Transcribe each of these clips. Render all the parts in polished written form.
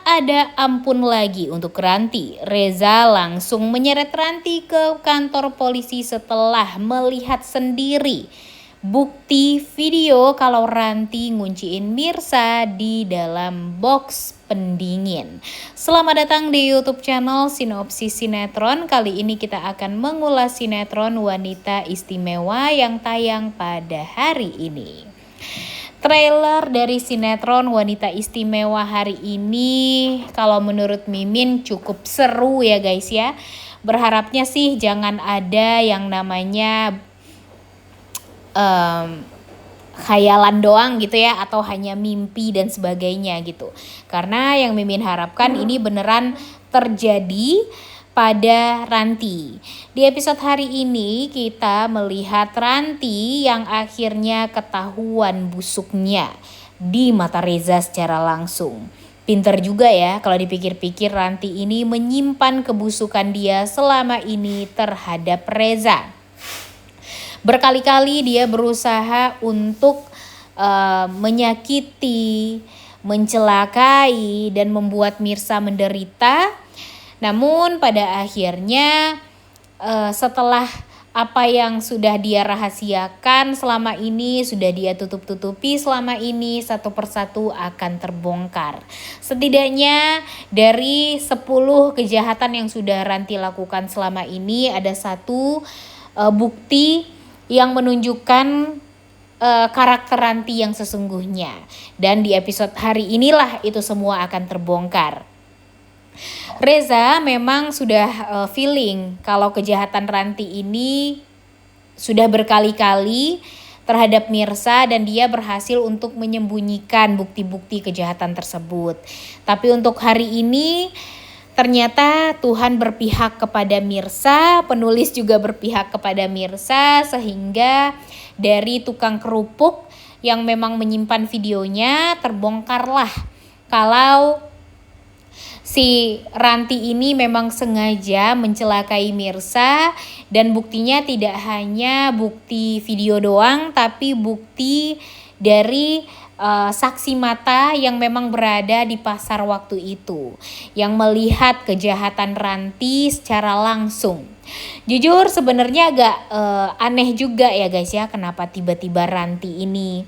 ada ampun lagi untuk Ranti. Reza langsung menyeret Ranti ke kantor polisi setelah melihat sendiri bukti video kalau Ranti ngunciin Mirsa di dalam box pendingin. Selamat datang di YouTube channel Sinopsis Sinetron. Kali ini kita akan mengulas sinetron Wanita Istimewa yang tayang pada hari ini. Trailer dari sinetron Wanita Istimewa hari ini kalau menurut Mimin cukup seru ya guys ya. Berharapnya sih jangan ada yang namanya khayalan doang gitu ya, atau hanya mimpi dan sebagainya gitu. Karena yang Mimin harapkan ini beneran terjadi pada Ranti. Di episode hari ini kita melihat Ranti yang akhirnya ketahuan busuknya di mata Reza secara langsung. Pinter juga ya kalau dipikir-pikir, Ranti ini menyimpan kebusukan dia selama ini terhadap Reza. Berkali-kali dia berusaha untuk menyakiti, mencelakai, dan membuat Mirsa menderita. Namun pada akhirnya setelah apa yang sudah dia rahasiakan selama ini, sudah dia tutup-tutupi selama ini, satu persatu akan terbongkar. Setidaknya dari 10 kejahatan yang sudah Ranti lakukan selama ini, ada satu bukti yang menunjukkan karakter Ranti yang sesungguhnya. Dan di episode hari inilah itu semua akan terbongkar. Reza memang sudah feeling kalau kejahatan Ranti ini sudah berkali-kali terhadap Mirsa dan dia berhasil untuk menyembunyikan bukti-bukti kejahatan tersebut. Tapi untuk hari ini ternyata Tuhan berpihak kepada Mirsa, penulis juga berpihak kepada Mirsa, sehingga dari tukang kerupuk yang memang menyimpan videonya terbongkarlah kalau si Ranti ini memang sengaja mencelakai Mirsa, dan buktinya tidak hanya bukti video doang, tapi bukti dari saksi mata yang memang berada di pasar waktu itu, yang melihat kejahatan Ranti secara langsung. Jujur sebenarnya agak aneh juga ya guys ya, kenapa tiba-tiba Ranti ini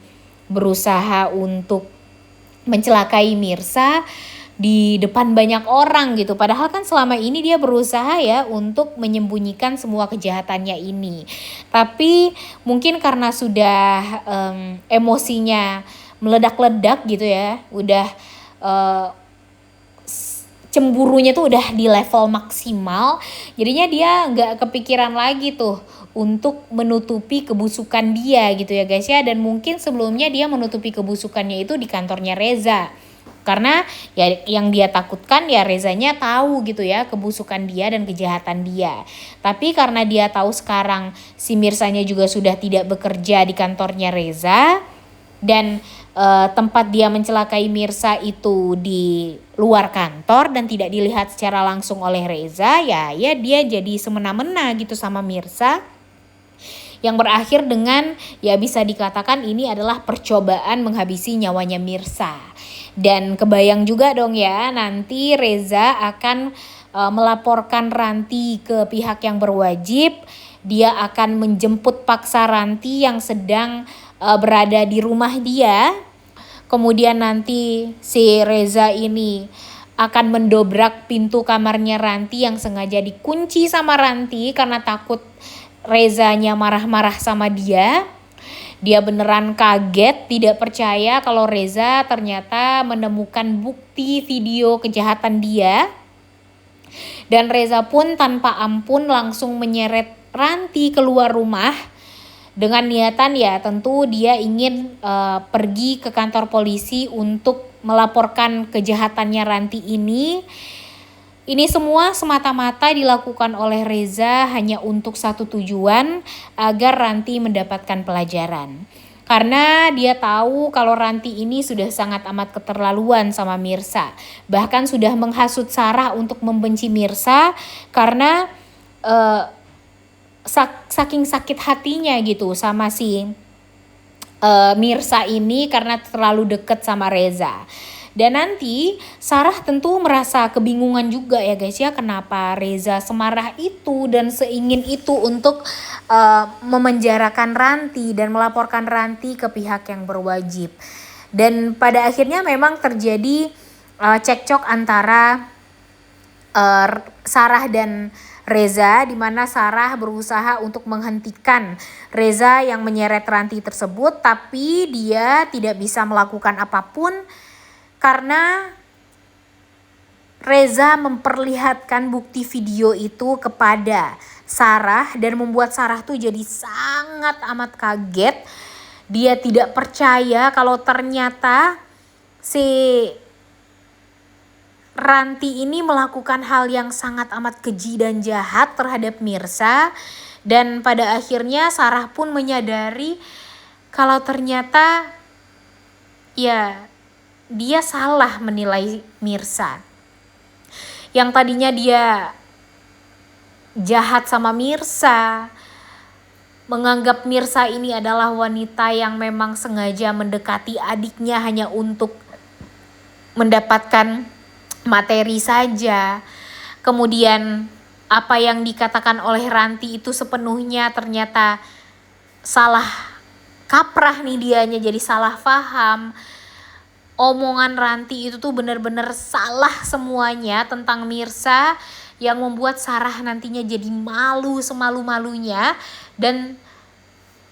berusaha untuk mencelakai Mirsa di depan banyak orang gitu. Padahal kan selama ini dia berusaha ya untuk menyembunyikan semua kejahatannya ini. Tapi mungkin karena sudah emosinya meledak-ledak gitu ya, udah cemburunya tuh udah di level maksimal, jadinya dia nggak kepikiran lagi tuh untuk menutupi kebusukan dia gitu ya guys ya. Dan mungkin sebelumnya dia menutupi kebusukannya itu di kantornya Reza, karena ya yang dia takutkan ya Rezanya tahu gitu ya kebusukan dia dan kejahatan dia. Tapi karena dia tahu sekarang si Mirsanya juga sudah tidak bekerja di kantornya Reza, dan tempat dia mencelakai Mirsa itu di luar kantor dan tidak dilihat secara langsung oleh Reza, ya dia jadi semena-mena gitu sama Mirsa, yang berakhir dengan ya bisa dikatakan ini adalah percobaan menghabisi nyawanya Mirsa. Dan kebayang juga dong ya, nanti Reza akan melaporkan Ranti ke pihak yang berwajib. Dia akan menjemput paksa Ranti yang sedang berada di rumah dia. Kemudian nanti si Reza ini akan mendobrak pintu kamarnya Ranti yang sengaja dikunci sama Ranti karena takut Rezanya marah-marah sama dia. Dia beneran kaget, tidak percaya kalau Reza ternyata menemukan bukti video kejahatan dia. Dan Reza pun tanpa ampun langsung menyeret Ranti keluar rumah dengan niatan ya tentu dia ingin pergi ke kantor polisi untuk melaporkan kejahatannya Ranti ini. Ini semua semata-mata dilakukan oleh Reza hanya untuk satu tujuan, agar Ranti mendapatkan pelajaran. Karena dia tahu kalau Ranti ini sudah sangat amat keterlaluan sama Mirsa. Bahkan sudah menghasut Sarah untuk membenci Mirsa karena saking sakit hatinya gitu sama si Mirsa ini karena terlalu dekat sama Reza. Dan nanti Sarah tentu merasa kebingungan juga ya guys ya, kenapa Reza semarah itu dan seingin itu untuk memenjarakan Ranti dan melaporkan Ranti ke pihak yang berwajib. Dan pada akhirnya memang terjadi cekcok antara Sarah dan Reza, di mana Sarah berusaha untuk menghentikan Reza yang menyeret Ranti tersebut, tapi dia tidak bisa melakukan apapun karena Reza memperlihatkan bukti video itu kepada Sarah dan membuat Sarah tuh jadi sangat amat kaget. Dia tidak percaya kalau ternyata si Ranti ini melakukan hal yang sangat amat keji dan jahat terhadap Mirsa. Dan pada akhirnya Sarah pun menyadari kalau ternyata ya dia salah menilai Mirsa. Yang tadinya dia jahat sama Mirsa, menganggap Mirsa ini adalah wanita yang memang sengaja mendekati adiknya hanya untuk mendapatkan materi saja. Kemudian apa yang dikatakan oleh Ranti itu sepenuhnya ternyata salah kaprah nih dianya, jadi salah paham. Omongan Ranti itu tuh benar-benar salah semuanya tentang Mirsa, yang membuat Sarah nantinya jadi malu semalu-malunya dan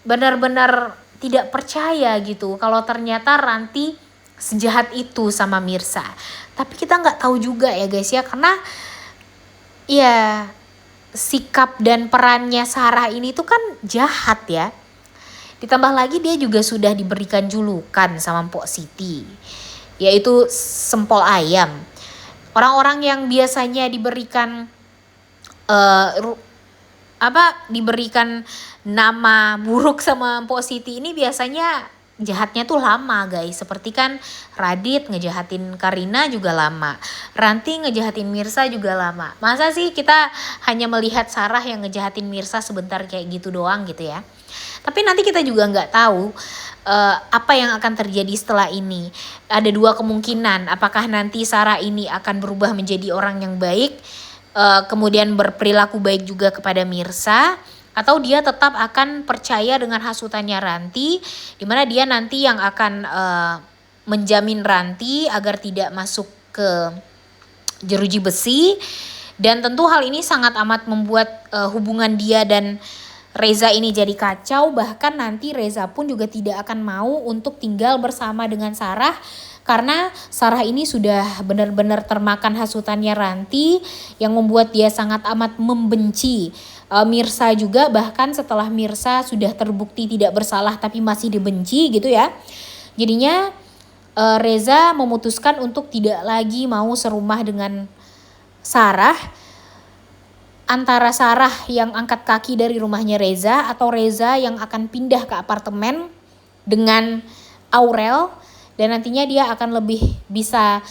benar-benar tidak percaya gitu kalau ternyata Ranti sejahat itu sama Mirsa. Tapi kita nggak tahu juga ya guys ya, karena ya sikap dan perannya Sarah ini tuh kan jahat ya. Ditambah lagi dia juga sudah diberikan julukan sama Mpok Siti, yaitu sempol ayam. Orang-orang yang biasanya diberikan diberikan nama buruk sama Mpok Siti ini biasanya jahatnya tuh lama guys. Seperti kan Radit ngejahatin Karina juga lama, Ranti ngejahatin Mirsa juga lama. Masa sih kita hanya melihat Sarah yang ngejahatin Mirsa sebentar kayak gitu doang gitu ya. Tapi nanti kita juga nggak tahu apa yang akan terjadi setelah ini. Ada dua kemungkinan, apakah nanti Sarah ini akan berubah menjadi orang yang baik, kemudian berperilaku baik juga kepada Mirsa, atau dia tetap akan percaya dengan hasutannya Ranti, dimana dia nanti yang akan menjamin Ranti agar tidak masuk ke jeruji besi. Dan tentu hal ini sangat amat membuat hubungan dia dan Reza ini jadi kacau. Bahkan nanti Reza pun juga tidak akan mau untuk tinggal bersama dengan Sarah, karena Sarah ini sudah benar-benar termakan hasutannya Ranti yang membuat dia sangat amat membenci Mirsa juga. Bahkan setelah Mirsa sudah terbukti tidak bersalah tapi masih dibenci gitu ya. Jadinya Reza memutuskan untuk tidak lagi mau serumah dengan Sarah. Antara Sarah yang angkat kaki dari rumahnya Reza atau Reza yang akan pindah ke apartemen dengan Aurel, dan nantinya dia akan lebih bisa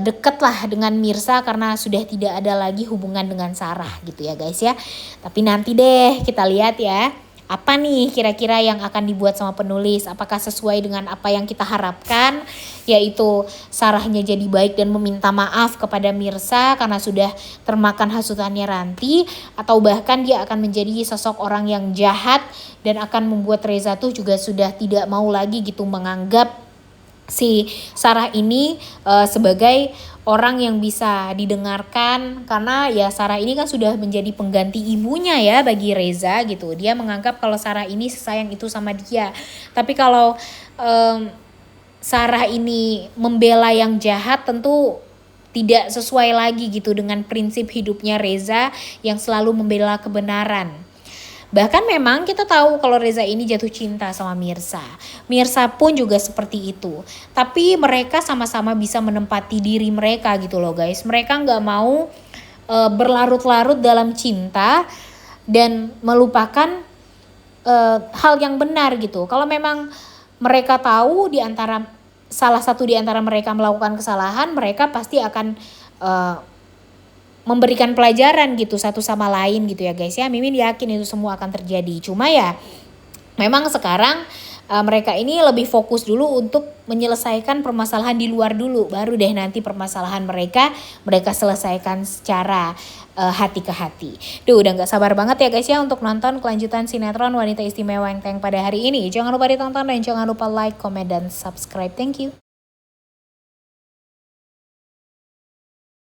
deket lah dengan Mirsa karena sudah tidak ada lagi hubungan dengan Sarah gitu ya guys ya. Tapi nanti deh kita lihat ya, apa nih kira-kira yang akan dibuat sama penulis. Apakah sesuai dengan apa yang kita harapkan, yaitu Sarahnya jadi baik dan meminta maaf kepada Mirsa karena sudah termakan hasutannya Ranti, atau bahkan dia akan menjadi sosok orang yang jahat dan akan membuat Reza tuh juga sudah tidak mau lagi gitu menganggap si Sarah ini sebagai orang yang bisa didengarkan, karena ya Sarah ini kan sudah menjadi pengganti ibunya ya bagi Reza gitu. Dia menganggap kalau Sarah ini sesayang itu sama dia. Tapi kalau Sarah ini membela yang jahat, tentu tidak sesuai lagi gitu dengan prinsip hidupnya Reza yang selalu membela kebenaran. Bahkan memang kita tahu kalau Reza ini jatuh cinta sama Mirsa. Mirsa pun juga seperti itu. Tapi mereka sama-sama bisa menempati diri mereka gitu loh guys. Mereka gak mau berlarut-larut dalam cinta dan melupakan hal yang benar gitu. Kalau memang mereka tahu salah satu di antara mereka melakukan kesalahan, mereka pasti akan memberikan pelajaran gitu satu sama lain gitu ya guys ya. Mimin yakin itu semua akan terjadi. Cuma ya memang sekarang mereka ini lebih fokus dulu untuk menyelesaikan permasalahan di luar dulu, baru deh nanti permasalahan mereka selesaikan secara hati ke hati. Udah gak sabar banget ya guys ya untuk nonton kelanjutan sinetron Wanita Istimewa yang tayang pada hari ini. Jangan lupa ditonton dan jangan lupa like, comment, dan subscribe. Thank you.